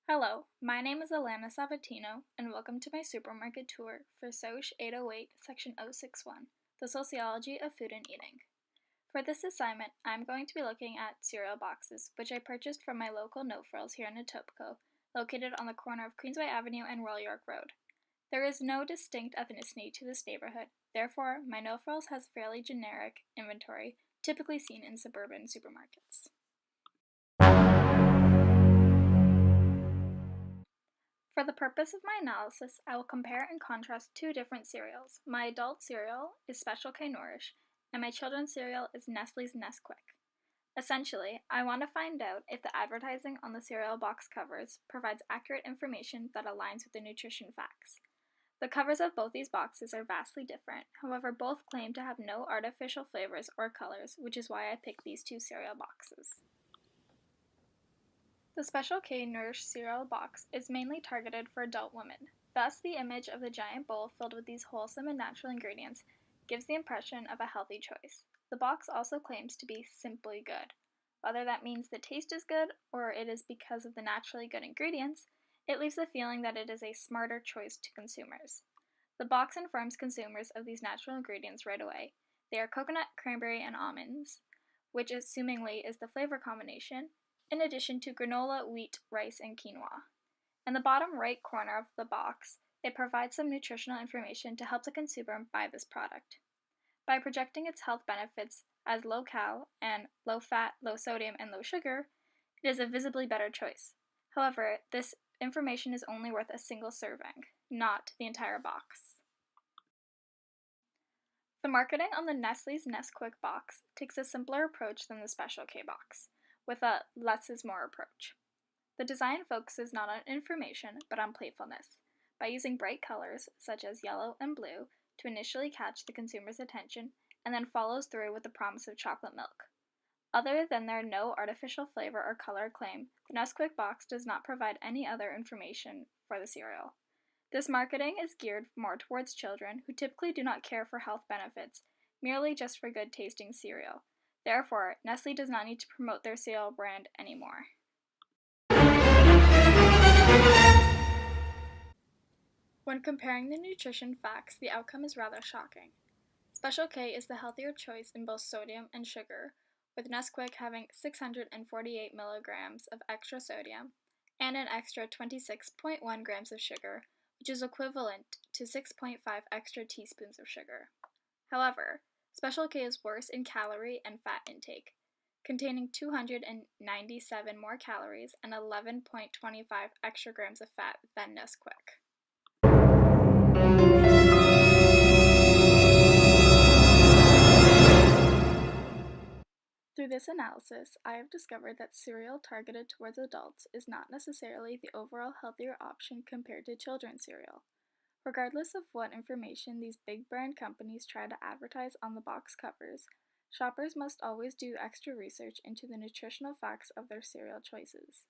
Hello, my name is Alana Sabatino, and welcome to my supermarket tour for SOC 808, Section 061, the Sociology of Food and Eating. For this assignment, I'm going to be looking at cereal boxes, which I purchased from my local No Frills here in Etobicoke, located on the corner of Queensway Avenue and Royal York Road. There is no distinct ethnicity to this neighborhood, therefore my No Frills has fairly generic inventory, typically seen in suburban supermarkets. For the purpose of my analysis, I will compare and contrast two different cereals. My adult cereal is Special K Nourish, and my children's cereal is Nestle's Nesquik. Essentially, I want to find out if the advertising on the cereal box covers provides accurate information that aligns with the nutrition facts. The covers of both these boxes are vastly different, however both claim to have no artificial flavors or colors, which is why I picked these two cereal boxes. The Special K Nourish cereal box is mainly targeted for adult women. Thus, the image of the giant bowl filled with these wholesome and natural ingredients gives the impression of a healthy choice. The box also claims to be simply good. Whether that means the taste is good or it is because of the naturally good ingredients, it leaves the feeling that it is a smarter choice to consumers. The box informs consumers of these natural ingredients right away. They are coconut, cranberry, and almonds, which assumingly is the flavor combination, in addition to granola, wheat, rice, and quinoa. In the bottom right corner of the box, it provides some nutritional information to help the consumer buy this product. By projecting its health benefits as low-cal and low-fat, low-sodium, and low-sugar, it is a visibly better choice. However, this information is only worth a single serving, not the entire box. The marketing on the Nestle's Nesquik box takes a simpler approach than the Special K box, with a less is more approach. The design focuses not on information, but on playfulness, by using bright colors, such as yellow and blue, to initially catch the consumer's attention, and then follows through with the promise of chocolate milk. Other than their no artificial flavor or color claim, the Nesquik box does not provide any other information for the cereal. This marketing is geared more towards children who typically do not care for health benefits, merely just for good-tasting cereal. Therefore, Nestle does not need to promote their cereal brand anymore. When comparing the nutrition facts, the outcome is rather shocking. Special K is the healthier choice in both sodium and sugar, with Nesquik having 648 milligrams of extra sodium and an extra 26.1 grams of sugar, which is equivalent to 6.5 extra teaspoons of sugar. However, Special K is worse in calorie and fat intake, containing 297 more calories and 11.25 extra grams of fat than Nesquik. Through this analysis, I have discovered that cereal targeted towards adults is not necessarily the overall healthier option compared to children's cereal. Regardless of what information these big brand companies try to advertise on the box covers, shoppers must always do extra research into the nutritional facts of their cereal choices.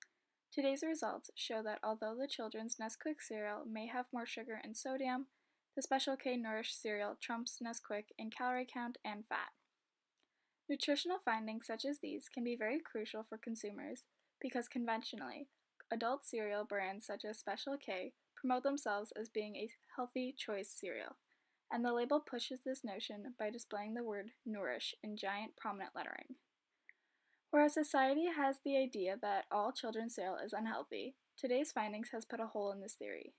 Today's results show that although the children's Nesquik cereal may have more sugar and sodium, the Special K Nourish cereal trumps Nesquik in calorie count and fat. Nutritional findings such as these can be very crucial for consumers because conventionally, adult cereal brands such as Special K promote themselves as being a healthy choice cereal, and the label pushes this notion by displaying the word nourish in giant prominent lettering. Whereas society has the idea that all children's cereal is unhealthy, today's findings has put a hole in this theory.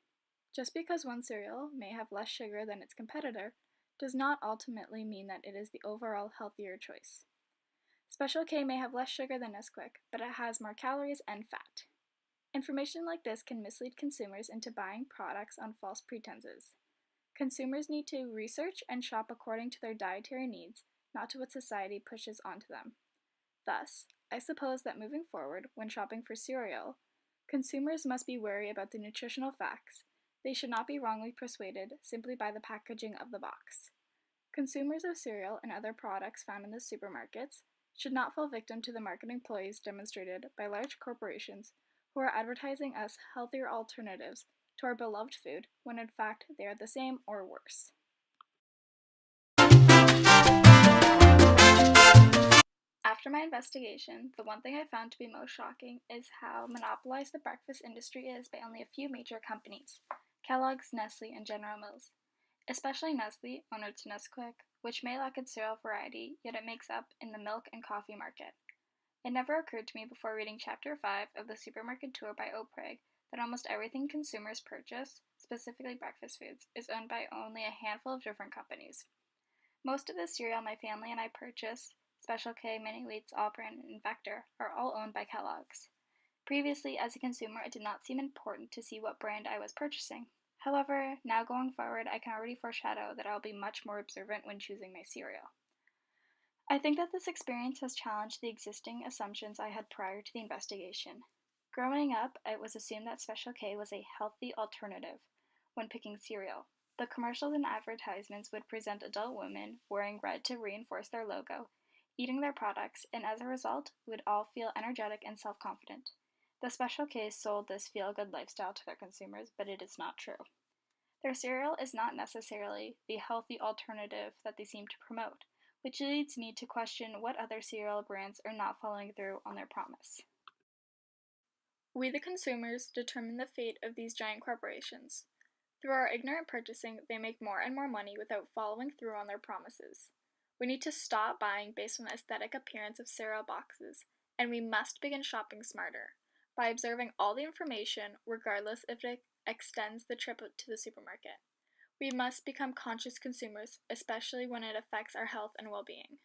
Just because one cereal may have less sugar than its competitor does not ultimately mean that it is the overall healthier choice. Special K may have less sugar than Nesquik, but it has more calories and fat. Information like this can mislead consumers into buying products on false pretenses. Consumers need to research and shop according to their dietary needs, not to what society pushes onto them. Thus, I suppose that moving forward, when shopping for cereal, consumers must be wary about the nutritional facts. They should not be wrongly persuaded simply by the packaging of the box. Consumers of cereal and other products found in the supermarkets should not fall victim to the marketing ploys demonstrated by large corporations who are advertising us healthier alternatives to our beloved food when in fact they are the same or worse. After After my investigation, the one thing I found to be most shocking is how monopolized the breakfast industry is by only a few major companies: Kellogg's, Nestle, and General Mills. Especially Nestle, owner to Nesquik, which may lack its cereal variety, yet it makes up in the milk and coffee market. It never occurred to me before reading Chapter 5 of the Supermarket Tour by Oprah that almost everything consumers purchase, specifically breakfast foods, is owned by only a handful of different companies. Most of the cereal my family and I purchase, Special K, Mini Wheats, All Bran, and Vector, are all owned by Kellogg's. Previously, as a consumer, it did not seem important to see what brand I was purchasing. However, now going forward, I can already foreshadow that I will be much more observant when choosing my cereal. I think that this experience has challenged the existing assumptions I had prior to the investigation. Growing up, it was assumed that Special K was a healthy alternative when picking cereal. The commercials and advertisements would present adult women wearing red to reinforce their logo, eating their products, and as a result, would all feel energetic and self-confident. The Special K sold this feel-good lifestyle to their consumers, but it is not true. Their cereal is not necessarily the healthy alternative that they seem to promote, which leads me to question what other cereal brands are not following through on their promise. We, the consumers, determine the fate of these giant corporations. Through our ignorant purchasing, they make more and more money without following through on their promises. We need to stop buying based on the aesthetic appearance of cereal boxes, and we must begin shopping smarter, by observing all the information, regardless if it extends the trip to the supermarket. We must become conscious consumers, especially when it affects our health and well-being.